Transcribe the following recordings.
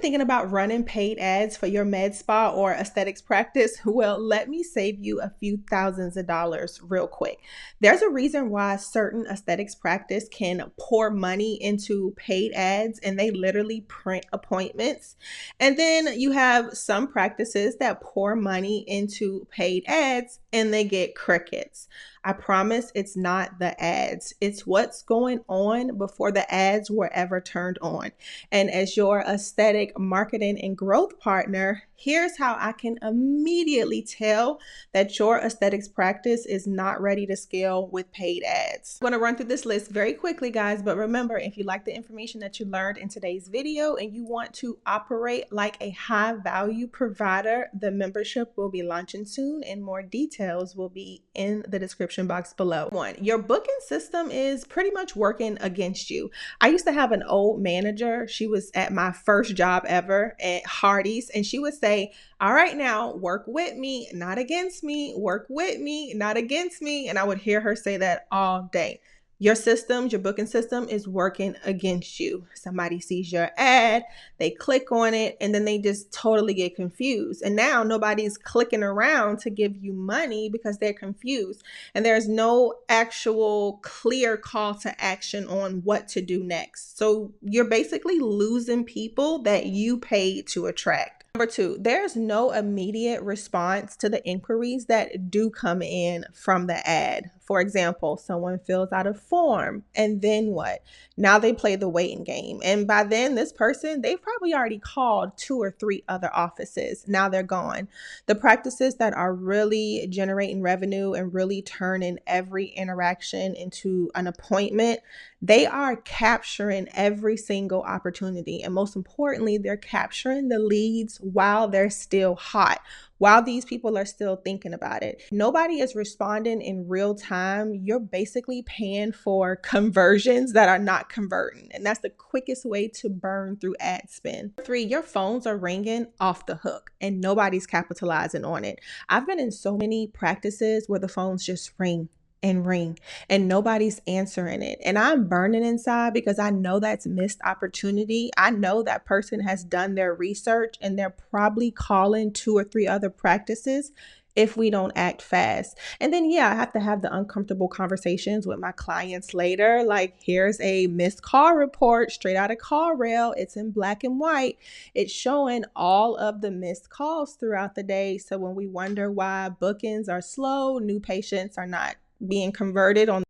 thinking about running paid ads for your med spa or aesthetics practice? Well, let me save you a few thousands of dollars real quick. There's a reason why certain aesthetics practice can pour money into paid ads and they literally print appointments. And then you have some practices that pour money into paid ads and they get crickets. I promise it's not the ads. It's what's going on before the ads were ever turned on. And as your aesthetic marketing and growth partner, here's how I can immediately tell that your aesthetics practice is not ready to scale with paid ads. I'm going to run through this list very quickly, guys, but remember, if you like the information that you learned in today's video and you want to operate like a high value provider, the membership will be launching soon and more details will be in the description box below. One, your booking system is pretty much working against you. I used to have an old manager. She was at my first job ever at Hardee's, and she would say, all right, now work with me, not against me, work with me, not against me. And I would hear her say that all day. Your system, your booking system is working against you. Somebody sees your ad, they click on it, and then they just totally get confused. And now nobody's clicking around to give you money because they're confused. And there's no actual clear call to action on what to do next. So you're basically losing people that you paid to attract. Number two, there's no immediate response to the inquiries that do come in from the ad. For example, someone fills out a form and then what? Now they play the waiting game. And by then this person, they've probably already called 2 or 3 other offices. Now they're gone. The practices that are really generating revenue and really turning every interaction into an appointment, they are capturing every single opportunity. And most importantly, they're capturing the leads while they're still hot, while these people are still thinking about it. Nobody is responding in real time. You're basically paying for conversions that are not converting. And that's the quickest way to burn through ad spend. 3, your phones are ringing off the hook and nobody's capitalizing on it. I've been in so many practices where the phones just ring and ring and nobody's answering it. And I'm burning inside because I know that's missed opportunity. I know that person has done their research and they're probably calling 2 or 3 other practices if we don't act fast. And then, I have to have the uncomfortable conversations with my clients later. Like, here's a missed call report straight out of call rail. It's in black and white. It's showing all of the missed calls throughout the day. So when we wonder why bookings are slow, new patients are not being converted on,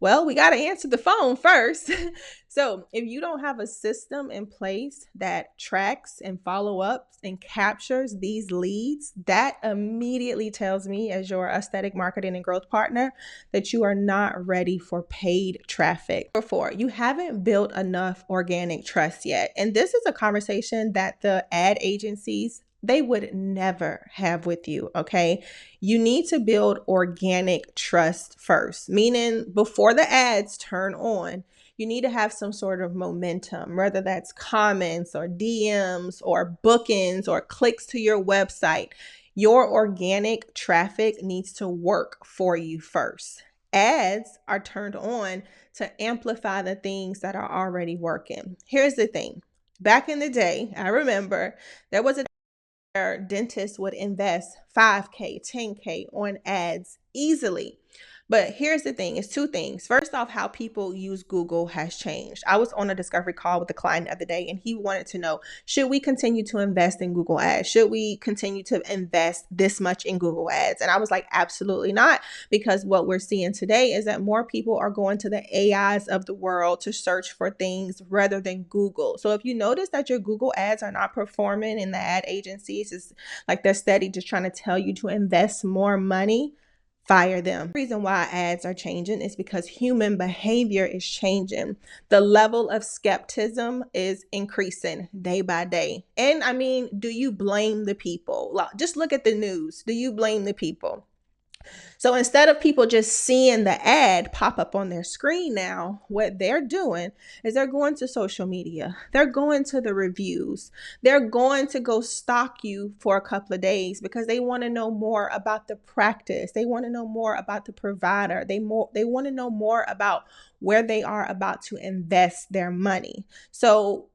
well, we got to answer the phone first. So if you don't have a system in place that tracks and follow up and captures these leads, that immediately tells me, as your aesthetic marketing and growth partner, that you are not ready for paid traffic. Number 4, you haven't built enough organic trust yet. And this is a conversation that the ad agencies, they would never have with you, okay? You need to build organic trust first, meaning before the ads turn on, you need to have some sort of momentum, whether that's comments or DMs or bookings or clicks to your website. Your organic traffic needs to work for you first. Ads are turned on to amplify the things that are already working. Here's the thing. Back in the day, I remember there was a dentists would invest $5K, $10K on ads easily. But here's the thing, it's 2 things. First off, how people use Google has changed. I was on a discovery call with a client the other day and he wanted to know, should we continue to invest in Google ads? Should we continue to invest this much in Google ads? And I was like, absolutely not, because what we're seeing today is that more people are going to the AIs of the world to search for things rather than Google. So if you notice that your Google ads are not performing in the ad agencies, it's like they're steady just trying to tell you to invest more money, fire them. The reason why ads are changing is because human behavior is changing. The level of skepticism is increasing day by day. And I mean, do you blame the people? Just look at the news. Do you blame the people? So instead of people just seeing the ad pop up on their screen now, what they're doing is they're going to social media. They're going to the reviews. They're going to go stalk you for a couple of days because they want to know more about the practice. They want to know more about the provider. They want to know more about where they are about to invest their money. So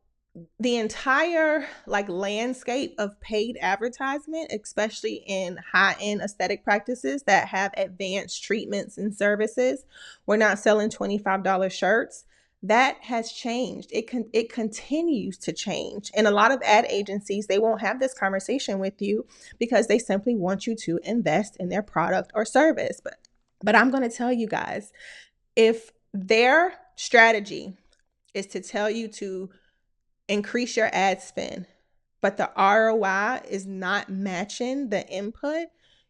the entire like landscape of paid advertisement, especially in high-end aesthetic practices that have advanced treatments and services, we're not selling $25 shirts. That has changed. It continues to change. And a lot of ad agencies, they won't have this conversation with you because they simply want you to invest in their product or service. But I'm going to tell you guys, if their strategy is to tell you to increase your ad spend, but the ROI is not matching the input,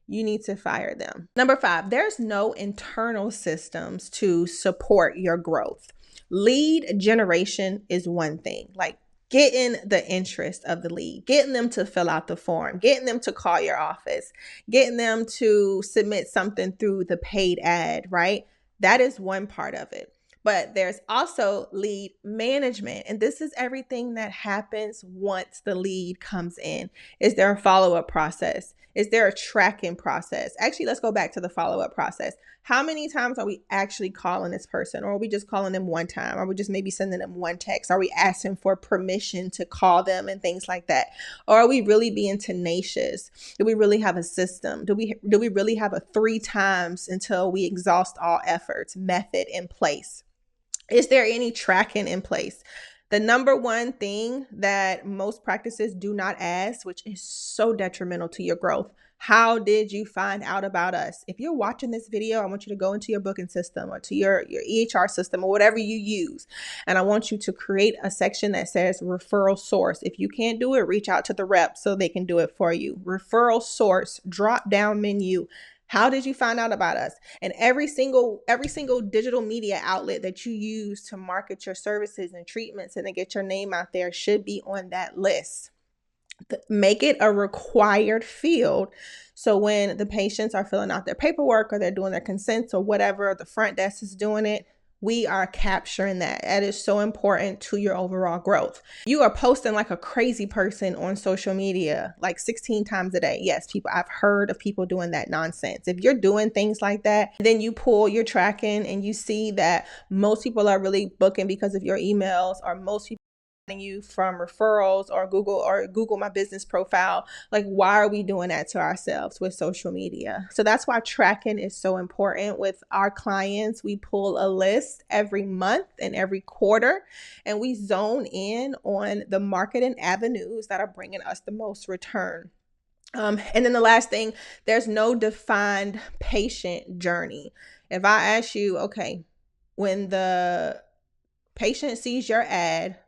you need to fire them. Number 5, there's no internal systems to support your growth. Lead generation is one thing, like getting the interest of the lead, getting them to fill out the form, getting them to call your office, getting them to submit something through the paid ad, right? That is one part of it. But there's also lead management. And this is everything that happens once the lead comes in. Is there a follow-up process? Is there a tracking process? Actually, let's go back to the follow-up process. How many times are we actually calling this person? Or are we just calling them one time? Are we just maybe sending them one text? Are we asking for permission to call them and things like that? Or are we really being tenacious? Do we really have a system? Do we really have a 3 times until we exhaust all efforts method in place? Is there any tracking in place? The number one thing that most practices do not ask, which is so detrimental to your growth: how did you find out about us? If you're watching this video, I want you to go into your booking system or to your EHR system or whatever you use. And I want you to create a section that says referral source. If you can't do it, reach out to the rep so they can do it for you. Referral source, drop down menu. How did you find out about us? And every single digital media outlet that you use to market your services and treatments and to get your name out there should be on that list. Make it a required field. So when the patients are filling out their paperwork or they're doing their consents or whatever, the front desk is doing it, we are capturing that. That is so important to your overall growth. You are posting like a crazy person on social media, like 16 times a day. Yes, I've heard of people doing that nonsense. If you're doing things like that, then you pull your tracking and you see that most people are really booking because of your emails, or most people you from referrals or Google My Business profile. Like, why are we doing that to ourselves with social media? So that's why tracking is so important with our clients. We pull a list every month and every quarter, and we zone in on the marketing avenues that are bringing us the most return. And then the last thing, there's no defined patient journey. If I ask you, okay, when the patient sees your ad,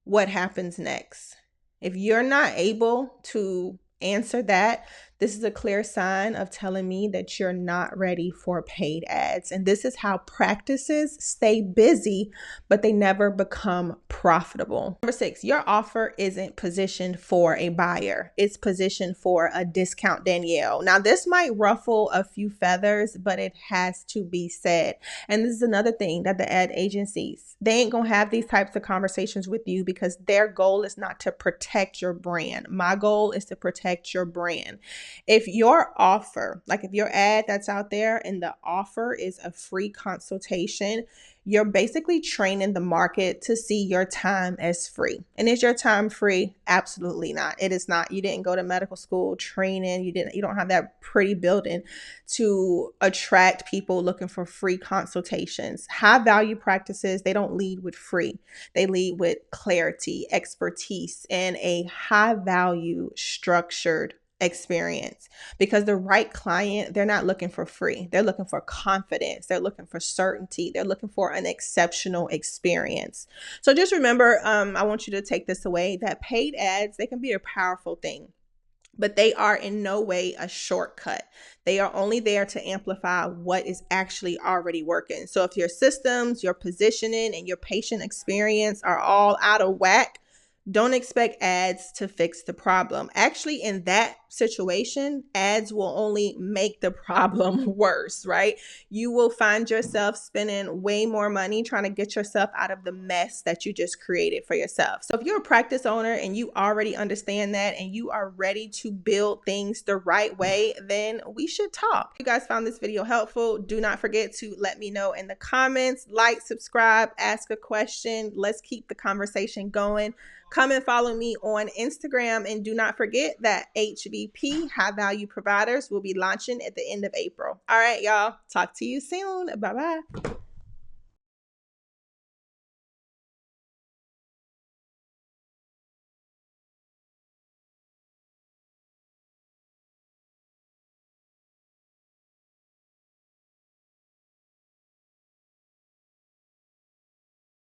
what happens next? If you're not able to answer that, this is a clear sign of telling me that you're not ready for paid ads. And this is how practices stay busy, but they never become profitable. Number 6, your offer isn't positioned for a buyer. It's positioned for a discount Danielle. Now, this might ruffle a few feathers, but it has to be said. And this is another thing that the ad agencies, they ain't gonna have these types of conversations with you because their goal is not to protect your brand. My goal is to protect your brand. If your offer, like if your ad that's out there and the offer is a free consultation, you're basically training the market to see your time as free. And is your time free? Absolutely not. It is not. You didn't go to medical school training. You don't have that pretty building to attract people looking for free consultations. High value practices, they don't lead with free. They lead with clarity, expertise, and a high value structured experience. Because the right client, they're not looking for free. They're looking for confidence. They're looking for certainty. They're looking for an exceptional experience. So just remember, I want you to take this away, that paid ads, they can be a powerful thing, but they are in no way a shortcut. They are only there to amplify what is actually already working. So if your systems, your positioning, and your patient experience are all out of whack, don't expect ads to fix the problem. Actually, in that situation, ads will only make the problem worse, right? You will find yourself spending way more money trying to get yourself out of the mess that you just created for yourself. So if you're a practice owner and you already understand that and you are ready to build things the right way, then we should talk. If you guys found this video helpful, do not forget to let me know in the comments, like, subscribe, ask a question. Let's keep the conversation going. Come and follow me on Instagram. And do not forget that HVP, High Value Providers, will be launching at the end of April. All right, y'all. Talk to you soon. Bye-bye.